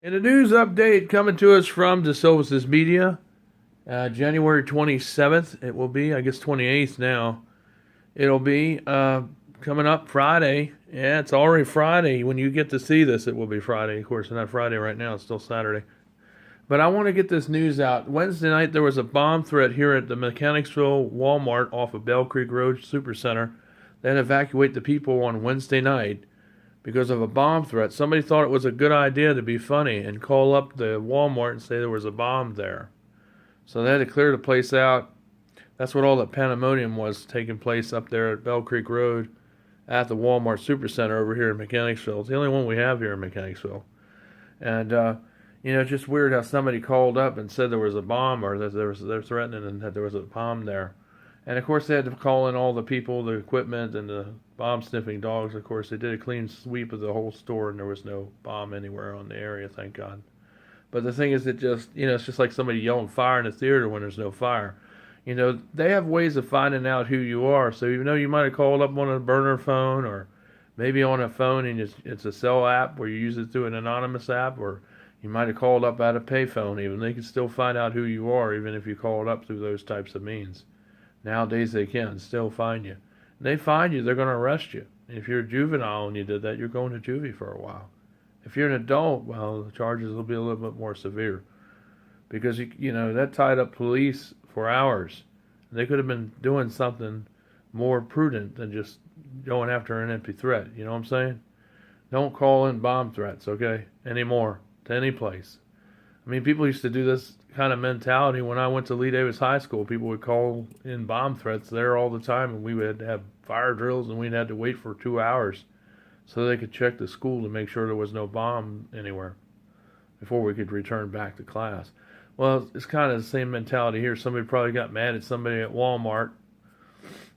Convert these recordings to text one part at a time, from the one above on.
And a news update coming to us from DeSilva's Media, January 27th. It will be, I guess 28th now. It'll be coming up Friday. Yeah, it's already Friday. When you get to see this, it will be Friday. Of course, it's not Friday right now. It's still Saturday. But I want to get this news out. Wednesday night, there was a bomb threat here at the Mechanicsville Walmart off of Bell Creek Road Supercenter. They had to evacuate the people on Wednesday night because of a bomb threat. Somebody thought it was a good idea to be funny and call up the Walmart and say there was a bomb there. So they had to clear the place out. That's what all the pandemonium was taking place up there at Bell Creek Road at the Walmart Supercenter over here in Mechanicsville. It's the only one we have here in Mechanicsville. And, it's just weird how somebody called up and said there was a bomb or that they're threatening and that there was a bomb there. And, of course, they had to call in all the people, the equipment, and the bomb-sniffing dogs. Of course, they did a clean sweep of the whole store, and there was no bomb anywhere on the area, thank God. But the thing is, it's just like somebody yelling fire in a theater when there's no fire. They have ways of finding out who you are. So even though you might have called up on a burner phone or maybe on a phone and it's a cell app where you use it through an anonymous app, or you might have called up at a payphone even, they can still find out who you are even if you call it up through those types of means. Nowadays they can still find you. And they find you, they're going to arrest you. If you're a juvenile and you did that, you're going to juvie for a while. If you're an adult, well, the charges will be a little bit more severe. Because, that tied up police for hours. They could have been doing something more prudent than just going after an empty threat. You know what I'm saying? Don't call in bomb threats, okay, anymore, to any place. I mean, people used to do this kind of mentality when I went to Lee Davis High School. People would call in bomb threats there all the time, and we would have fire drills, and we'd have to wait for 2 hours so they could check the school to make sure there was no bomb anywhere before we could return back to class. Well, it's kind of the same mentality here. Somebody probably got mad at somebody at Walmart,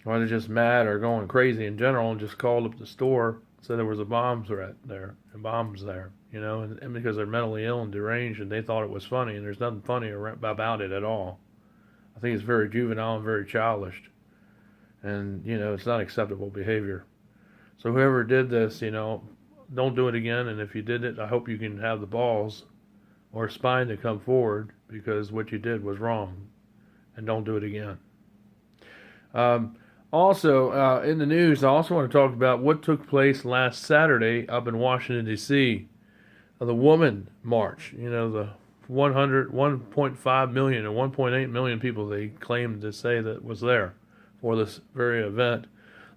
or they're just mad or going crazy in general and just called up the store, said there was a bomb threat there, and bombs there, and because they're mentally ill and deranged, and they thought it was funny, and there's nothing funny about it at all. I think it's very juvenile and very childish, and, it's not acceptable behavior. So whoever did this, don't do it again, and if you did it, I hope you can have the balls or spine to come forward, because what you did was wrong, and don't do it again. Also, in the news, I also want to talk about what took place last Saturday up in Washington, D.C., the Woman March. The 1.5 million and 1.8 million people they claimed to say that was there for this very event.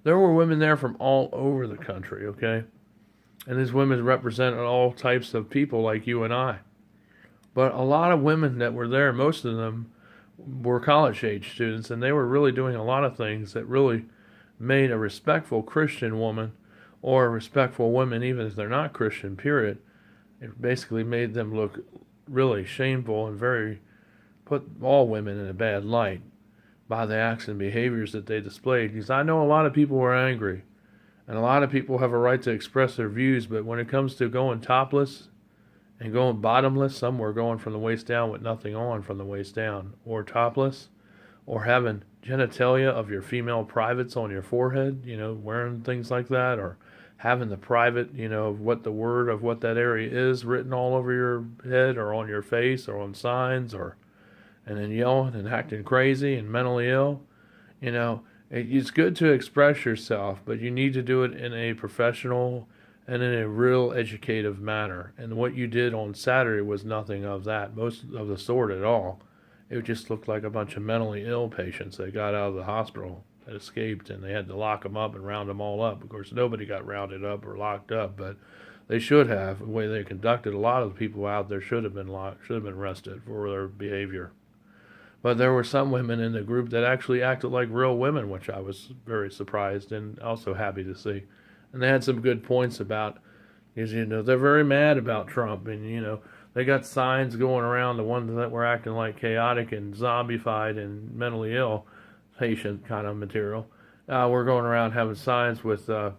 There were women there from all over the country, okay? And these women represented all types of people like you and I. But a lot of women that were there, most of them were college-age students, and they were really doing a lot of things that really made a respectful Christian woman, or a respectful woman even if they're not Christian, period. It basically made them look really shameful and put all women in a bad light by the acts and behaviors that they displayed. Because I know a lot of people were angry, and a lot of people have a right to express their views, but when it comes to going topless and going bottomless, some were going from the waist down with nothing on from the waist down, or topless, or having genitalia of your female privates on your forehead, wearing things like that, or having the private, of what the word of what that area is written all over your head or on your face or on signs, and then yelling and acting crazy and mentally ill. It's good to express yourself, but you need to do it in a professional and in a real educative manner. And what you did on Saturday was nothing of that, most of the sort at all. It just looked like a bunch of mentally ill patients that got out of the hospital that escaped, and they had to lock them up and round them all up. Of course, nobody got rounded up or locked up, but they should have. The way they conducted, a lot of the people out there should have been arrested for their behavior. But there were some women in the group that actually acted like real women, which I was very surprised and also happy to see. And they had some good points about, because, they're very mad about Trump. And, they got signs going around, the ones that were acting like chaotic and zombified and mentally ill patient kind of material. We're going around having signs with, had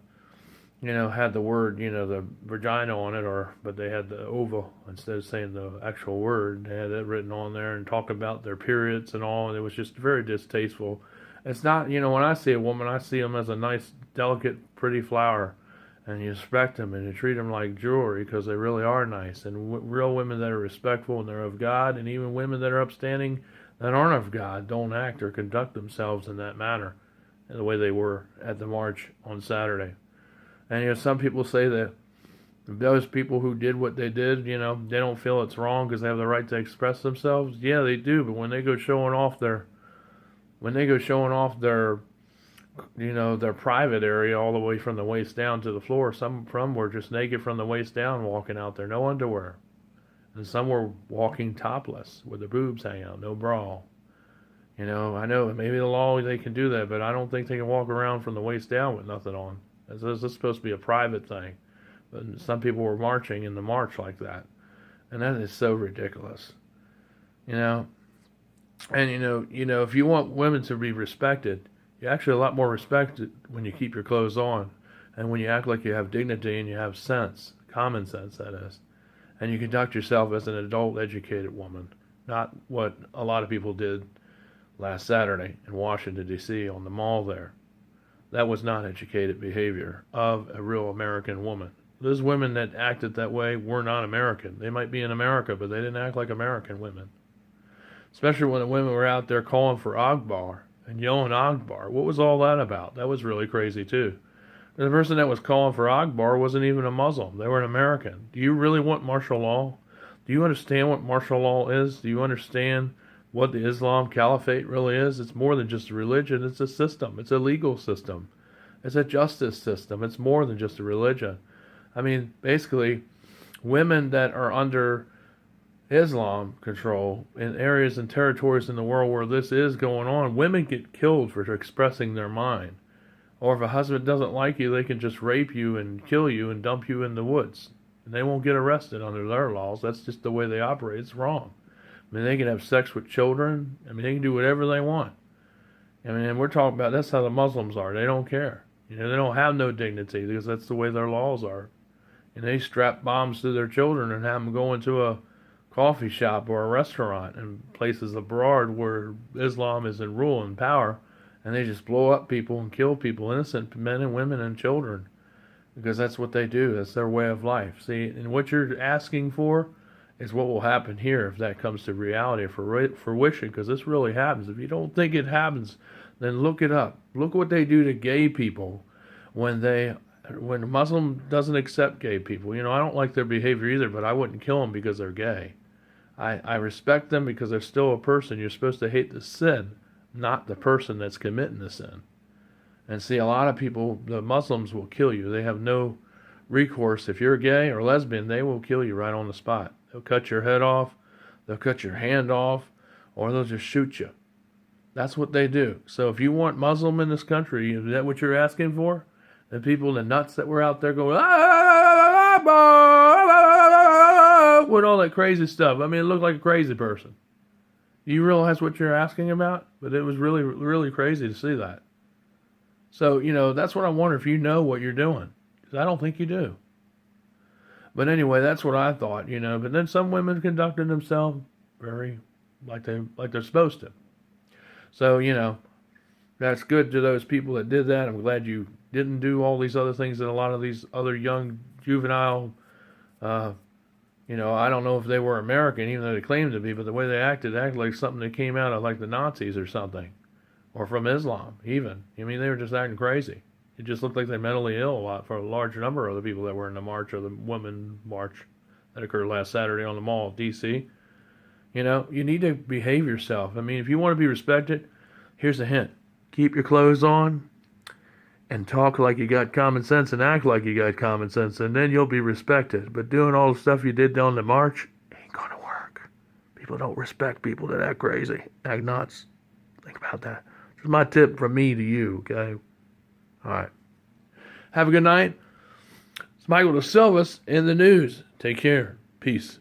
the word, the vagina on it, but they had the ova instead of saying the actual word. They had it written on there and talk about their periods and all. And it was just very distasteful. It's not, when I see a woman, I see them as a nice, delicate, pretty flower. and you respect them and you treat them like jewelry because they really are nice. And real women that are respectful and they're of God, and even women that are upstanding that aren't of God, don't act or conduct themselves in that manner, in the way they were at the march on Saturday. And some people say that those people who did what they did, they don't feel it's wrong because they have the right to express themselves. Yeah, they do. But when they go showing off their their private area all the way from the waist down to the floor. Some from were just naked from the waist down walking out there, no underwear. And some were walking topless with their boobs hanging out, no bra. I know maybe the law they can do that, but I don't think they can walk around from the waist down with nothing on. This is supposed to be a private thing. But some people were marching in the march like that. And that is so ridiculous. And if you want women to be respected, you're actually a lot more respected when you keep your clothes on and when you act like you have dignity and you have sense, common sense that is, and you conduct yourself as an adult, educated woman, not what a lot of people did last Saturday in Washington, D.C. on the mall there. That was not educated behavior of a real American woman. Those women that acted that way were not American. They might be in America, but they didn't act like American women. Especially when the women were out there calling for Akbar and yelling Akbar. What was all that about? That was really crazy too. The person that was calling for Akbar wasn't even a Muslim. They were an American. Do you really want martial law? Do you understand what martial law is? Do you understand what the Islam Caliphate really is? It's more than just a religion. It's a system. It's a legal system. It's a justice system. It's more than just a religion. I mean, basically, women that are under Islam control in areas and territories in the world where this is going on, women get killed for expressing their mind. Or if a husband doesn't like you, they can just rape you and kill you and dump you in the woods. And they won't get arrested under their laws. That's just the way they operate. It's wrong. I mean, they can have sex with children. I mean, they can do whatever they want. I mean, and we're talking about that's how the Muslims are. They don't care. They don't have no dignity because that's the way their laws are. And they strap bombs to their children and have them go into a coffee shop or a restaurant in places abroad where Islam is in rule and power, and they just blow up people and kill people, innocent men and women and children, because that's what they do. That's their way of life. See, and what you're asking for is what will happen here if that comes to reality, for fruition, because this really happens. If you don't think it happens, then look it up. Look what they do to gay people when a Muslim doesn't accept gay people. I don't like their behavior either, but I wouldn't kill them because they're gay. I respect them because they're still a person. You're supposed to hate the sin, not the person that's committing the sin. And see, a lot of people, the Muslims will kill you. They have no recourse. If you're gay or lesbian, they will kill you right on the spot. They'll cut your head off, they'll cut your hand off, or they'll just shoot you. That's what they do. So if you want Muslim in this country, is that what you're asking for? The people, the nuts that were out there going, with all that crazy stuff. I mean, it looked like a crazy person. Do you realize what you're asking about? But it was really, really crazy to see that. So, that's what I wonder if you know what you're doing. Because I don't think you do. But anyway, that's what I thought, But then some women conducted themselves very like they're supposed to. So, that's good to those people that did that. I'm glad you didn't do all these other things that a lot of these other young juvenile, I don't know if they were American, even though they claimed to be, but the way they acted like something that came out of like the Nazis or something, or from Islam even. I mean, they were just acting crazy. It just looked like they're mentally ill a lot for a large number of the people that were in the march, or the women march that occurred last Saturday on the mall of D.C. You need to behave yourself. I mean, if you want to be respected, here's a hint. Keep your clothes on and talk like you got common sense and act like you got common sense, and then you'll be respected. But doing all the stuff you did down the march ain't gonna work. People don't respect people that act crazy, act nuts. Think about that. This is my tip from me to you, okay? All right. Have a good night. It's Michael DeSilvis in the news. Take care. Peace.